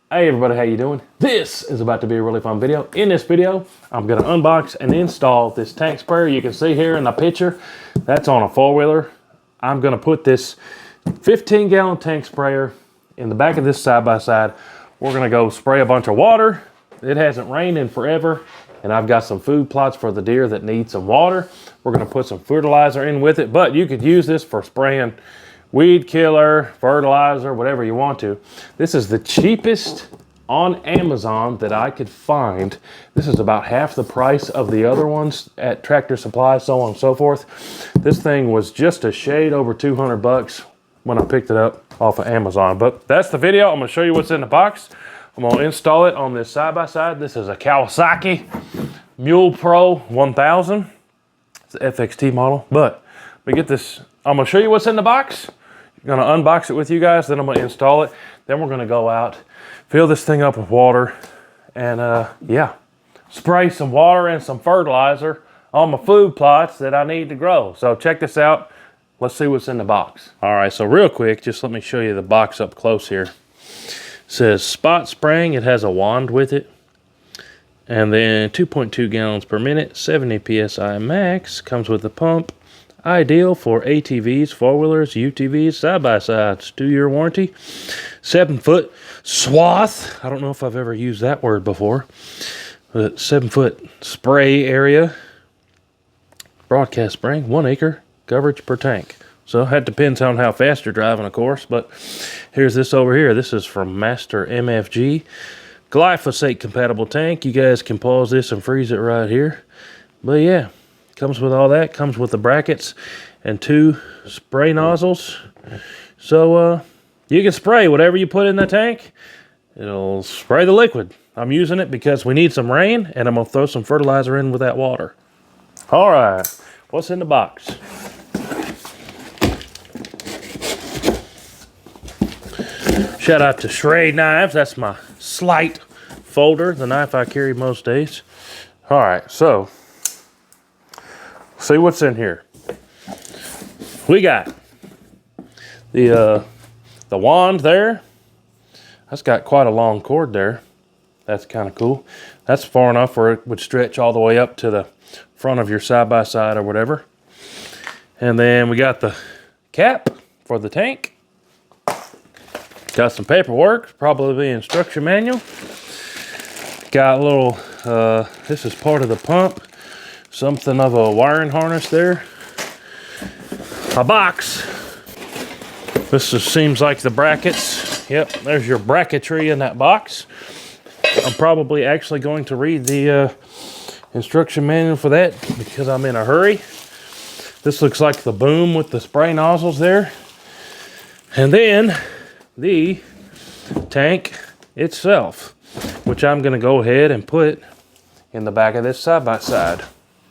Hey everybody, how you doing? This is about to be a really fun video. In this video, I'm gonna unbox and install this tank sprayer. You can see here in the picture, that's on a four-wheeler. I'm gonna put this 15-gallon tank sprayer in the back of this side-by-side. We're gonna go spray a bunch of water. It hasn't rained in forever, and I've got some food plots for the deer that need some water. We're gonna put some fertilizer in with it, but you could use this for spraying weed killer, fertilizer, whatever you want to. This is the cheapest on Amazon that I could find. This is about half the price of the other ones at Tractor Supply, so on and so forth. This thing was just a shade over 200 bucks when I picked it up off of Amazon. But that's the video. I'm gonna show you what's in the box. I'm gonna install it on this side-by-side. This is a Kawasaki Mule Pro 1000. It's an FXT model, but we get this. I'm gonna show you what's in the box. I'm gonna unbox it with you guys, then I'm gonna install it. Then we're gonna go out, fill this thing up with water, and yeah, spray some water and some fertilizer on my food plots that I need to grow. So check this out. Let's see what's in the box. All right, so real quick, just let me show you the box up close here. It says spot spraying. It has a wand with it. And then 2.2 gallons per minute, 70 PSI max, comes with a pump. Ideal for ATVs, four-wheelers, UTVs, side-by-sides. 2-year warranty. 7-foot swath. I don't know if I've ever used that word before. But 7-foot spray area. Broadcast spraying, 1 acre coverage per tank. So that depends on how fast you're driving, of course. But here's this over here. This is from Master MFG. Glyphosate compatible tank. You guys can pause this and freeze it right here. But yeah. Comes with all that, comes with the brackets and 2 spray nozzles. So you can spray whatever you put in the tank. It'll spray the liquid. I'm using it because we need some rain, and I'm gonna throw some fertilizer in with that water. All right, what's in the box? Shout out to Schrade Knives. That's my slight folder, the knife I carry most days. All right, so see what's in here. We got the wand there. That's got quite a long cord there. That's kind of cool. That's far enough where it would stretch all the way up to the front of your side-by-side or whatever. And then we got the cap for the tank. Got some paperwork, probably the instruction manual. Got a little, this is part of the pump. Something of a wiring harness there. A box. This just seems like the brackets. Yep, there's your bracketry in that box. I'm probably actually going to read the instruction manual for that because I'm in a hurry. This looks like the boom with the spray nozzles there. And then the tank itself, which I'm going to go ahead and put in the back of this side-by-side.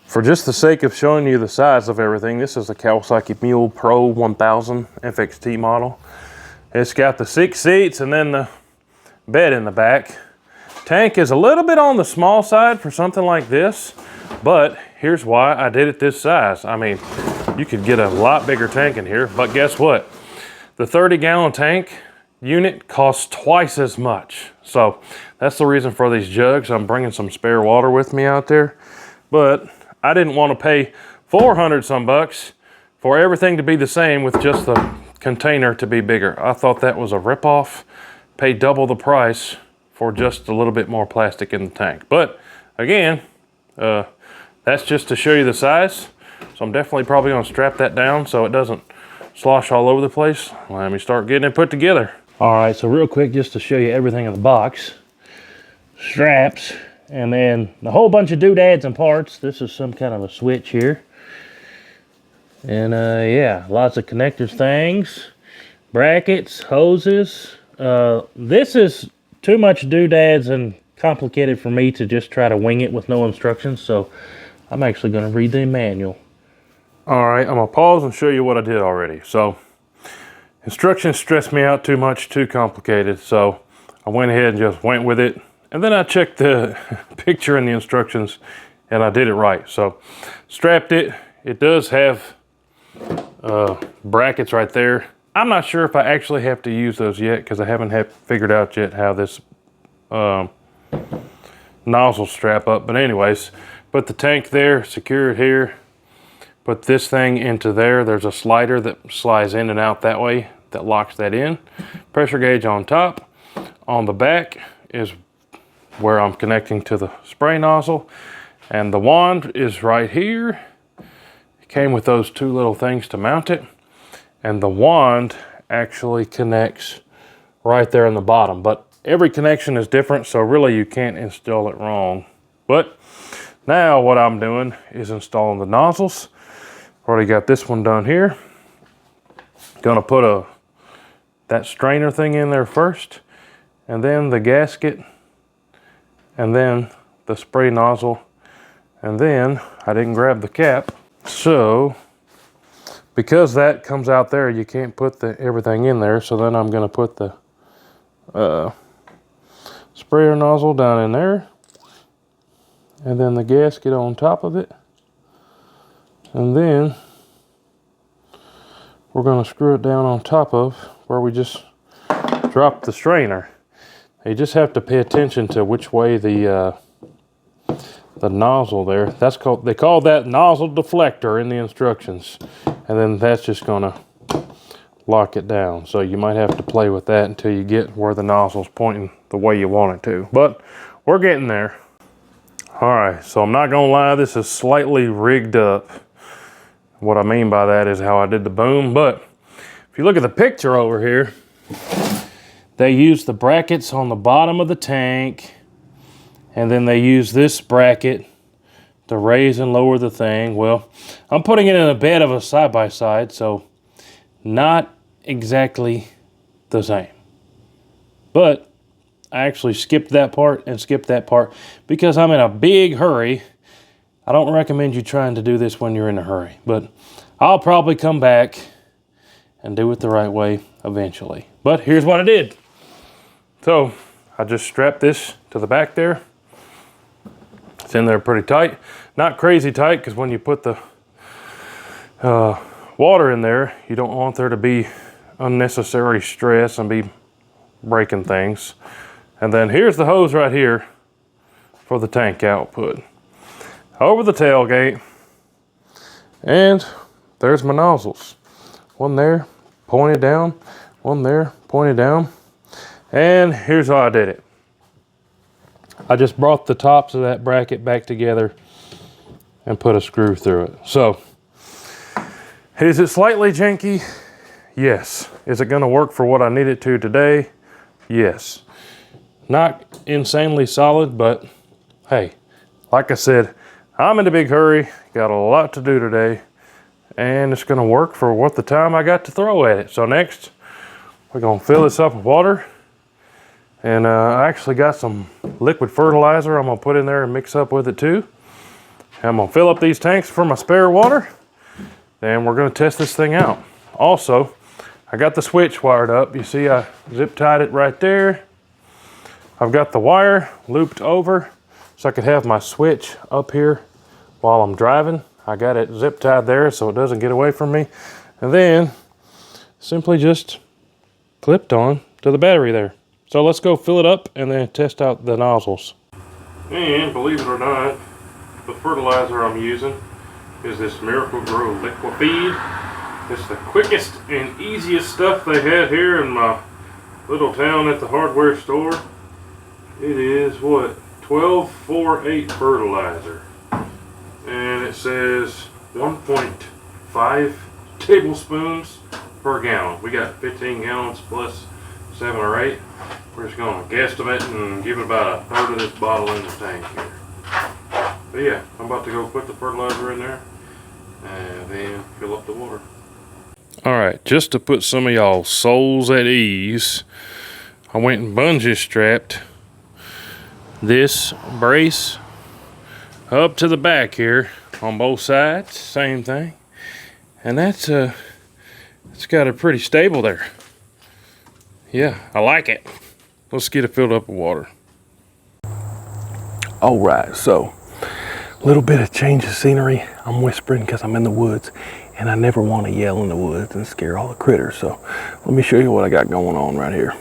For just the sake of showing you the size of everything, this is a Kawasaki Mule Pro 1000 FXT model. It's got the 6 seats and then the bed in the back. Tank is a little bit on the small side for something like this, but here's why I did it this size. I mean, you could get a lot bigger tank in here, but guess what? The 30-gallon tank unit costs twice as much. So that's the reason for these jugs. I'm bringing some spare water with me out there, but I didn't want to pay 400 some bucks for everything to be the same with just the container to be bigger. I thought that was a ripoff. Pay double the price for just a little bit more plastic in the tank. But again, that's just to show you the size. So I'm definitely probably going to strap that down so it doesn't slosh all over the place. Let me start getting it put together. All right, so real quick, just to show you everything in the box. Straps. And then a whole bunch of doodads and parts. This is some kind of a switch here. And yeah, lots of connectors things. Brackets, hoses. This is too much doodads and complicated for me to just try to wing it with no instructions. So I'm actually going to read the manual. All right, I'm going to pause and show you what I did already. So instructions stressed me out too much, too complicated. So I went ahead and just went with it. And then I checked the picture and the instructions and I did it right. So strapped it. It does have brackets right there. I'm not sure if I actually have to use those yet because I haven't figured out yet how this nozzle strap up. But anyways, put the tank there, secure it here, put this thing into there. There's a slider that slides in and out that way that locks that in. Pressure gauge on top. On the back is where I'm connecting to the spray nozzle, and the wand is right here. It came with those two little things to mount it, and the wand actually connects right there in the bottom, but every connection is different, so really you can't install it wrong. But now what I'm doing is installing the nozzles. Already got this one done here. Gonna put that strainer thing in there first, and then the gasket, and then the spray nozzle, and then I didn't grab the cap. So because that comes out there, you can't put everything in there. So then I'm gonna put the sprayer nozzle down in there, and then the gasket on top of it, and then we're gonna screw it down on top of where we just dropped the strainer. You just have to pay attention to which way the nozzle there. They call that nozzle deflector in the instructions, and then that's just gonna lock it down. So you might have to play with that until you get where the nozzle's pointing the way you want it to. But we're getting there. All right, so I'm not gonna lie, this is slightly rigged up. What I mean by that is how I did the boom, but if you look at the picture over here, they use the brackets on the bottom of the tank, and then they use this bracket to raise and lower the thing. Well, I'm putting it in a bed of a side-by-side, so not exactly the same. But I actually skipped that part and skipped that part because I'm in a big hurry. I don't recommend you trying to do this when you're in a hurry, but I'll probably come back and do it the right way eventually. But here's what I did. So I just strapped this to the back there. It's in there pretty tight. Not crazy tight, because when you put the water in there, you don't want there to be unnecessary stress and be breaking things. And then here's the hose right here for the tank output. Over the tailgate, and there's my nozzles. One there, pointed down, one there, pointed down. And here's how I did it. I just brought the tops of that bracket back together and put a screw through it. So, is it slightly janky? Yes. Is it gonna work for what I need it to today? Yes. Not insanely solid, but hey, like I said, I'm in a big hurry, got a lot to do today, and it's gonna work for what the time I got to throw at it. So next, we're gonna fill this up with water. And I actually got some liquid fertilizer I'm gonna put in there and mix up with it too. And I'm gonna fill up these tanks for my spare water. Then we're gonna test this thing out. Also, I got the switch wired up. You see I zip tied it right there. I've got the wire looped over so I could have my switch up here while I'm driving. I got it zip tied there so it doesn't get away from me. And then simply just clipped on to the battery there. So let's go fill it up and then test out the nozzles. And believe it or not, the fertilizer I'm using is this Miracle Grow Liquid Feed. It's the quickest and easiest stuff they had here in my little town at the hardware store. It is what? 1248 fertilizer. And it says 1.5 tablespoons per gallon. We got 15 gallons plus 7 or 8. We're just going to guesstimate and give it about a third of this bottle in the tank here. But yeah, I'm about to go put the fertilizer in there and then fill up the water. Alright, just to put some of y'all souls at ease, I went and bungee strapped this brace up to the back here on both sides, same thing. And that's it's got it pretty stable there. Yeah, I like it. Let's get it filled up with water. All right, so a little bit of change of scenery. I'm whispering because I'm in the woods and I never want to yell in the woods and scare all the critters. So let me show you what I got going on right here.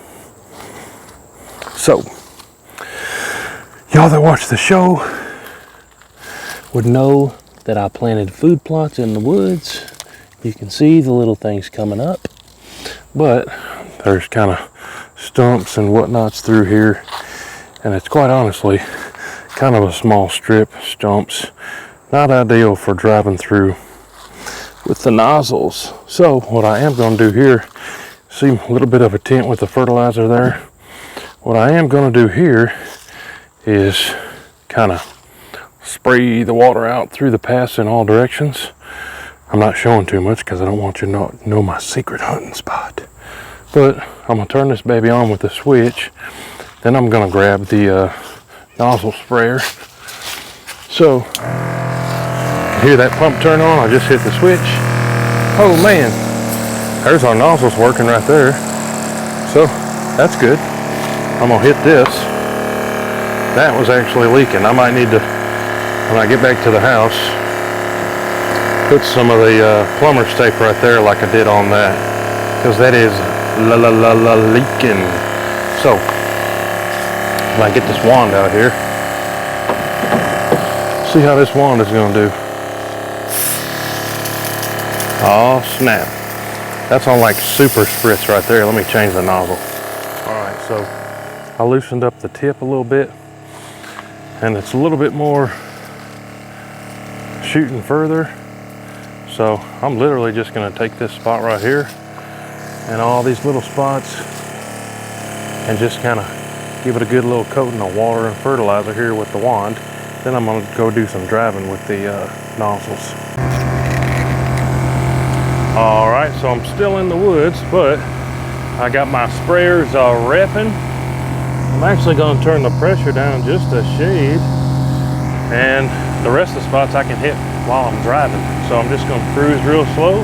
So Y'all that watch the show would know that I planted food plots in the woods. You can see the little things coming up, but there's kind of stumps and whatnots through here, and it's quite honestly kind of a small strip, stumps, not ideal for driving through with the nozzles. So what I am going to do here, see a little bit of a tint with the fertilizer there. What I am going to do here is kind of spray the water out through the paths in all directions. I'm not showing too much because I don't want you to know my secret hunting spot. But I'm going to turn this baby on with the switch. Then I'm going to grab the nozzle sprayer. So, hear that pump turn on? I just hit the switch. Oh man, there's our nozzles working right there. So, that's good. I'm going to hit this. That was actually leaking. I might need to, when I get back to the house, put some of the plumber's tape right there like I did on that, because that is leaking. So when I get this wand out here, see how this wand is going to do. Oh snap, that's on like super spritz right there. Let me change the nozzle. All right, so I loosened up the tip a little bit, and it's a little bit more shooting further. So I'm literally just going to take this spot right here and all these little spots and just kind of give it a good little coating of water and fertilizer here with the wand. Then I'm going to go do some driving with the nozzles. All right, so I'm still in the woods, but I got my sprayers repping. I'm actually going to turn the pressure down just a shade, and the rest of the spots I can hit while I'm driving. So I'm just going to cruise real slow,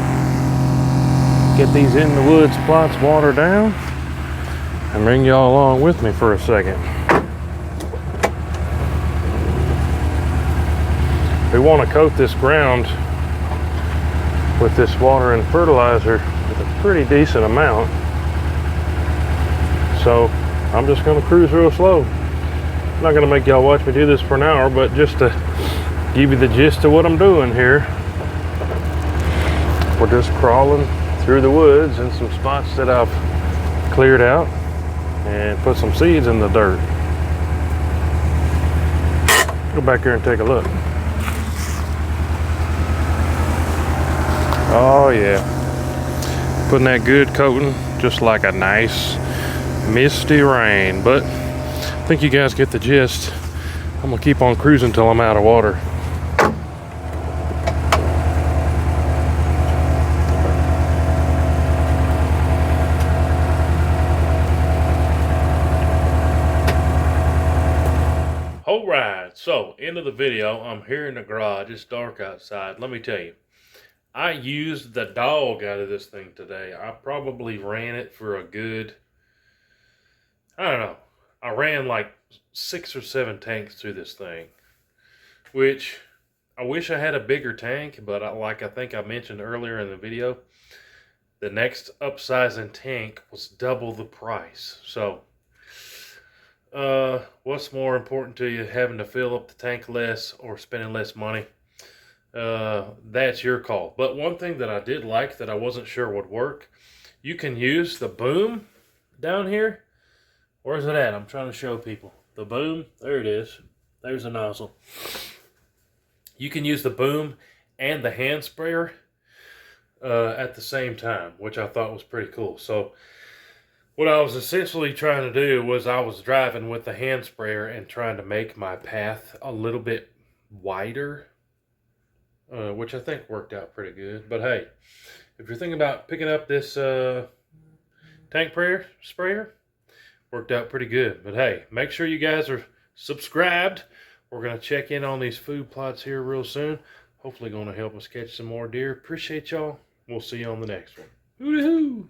get these in the woods plots watered down, and bring y'all along with me for a second. We want to coat this ground with this water and fertilizer with a pretty decent amount. So I'm just going to cruise real slow. I'm not going to make y'all watch me do this for an hour, but just to give you the gist of what I'm doing here. We're just crawling through the woods in some spots that I've cleared out and put some seeds in the dirt. Go back here and take a look. Oh yeah, putting that good coating just like a nice misty rain. But I think you guys get the gist. I'm gonna keep on cruising till I'm out of water. All right, so end of the video. I'm here in the garage. It's dark outside. Let me tell you, I used the dog out of this thing today. I probably ran it for a good, I don't know, I ran like 6 or 7 tanks through this thing, which I wish I had a bigger tank, but like I think I mentioned earlier in the video, the next upsizing tank was double the price. So what's more important to you, having to fill up the tank less or spending less money? That's your call. But one thing that I did like that I wasn't sure would work, you can use the boom down here. Where's it at? I'm trying to show people. The boom, there it is. There's the nozzle. You can use the boom and the hand sprayer at the same time, which I thought was pretty cool. So what I was essentially trying to do was I was driving with the hand sprayer and trying to make my path a little bit wider, which I think worked out pretty good. But hey, if you're thinking about picking up this tank sprayer, worked out pretty good. But hey, make sure you guys are subscribed. We're going to check in on these food plots here real soon. Hopefully going to help us catch some more deer. Appreciate y'all. We'll see you on the next one. Hoo-hoo!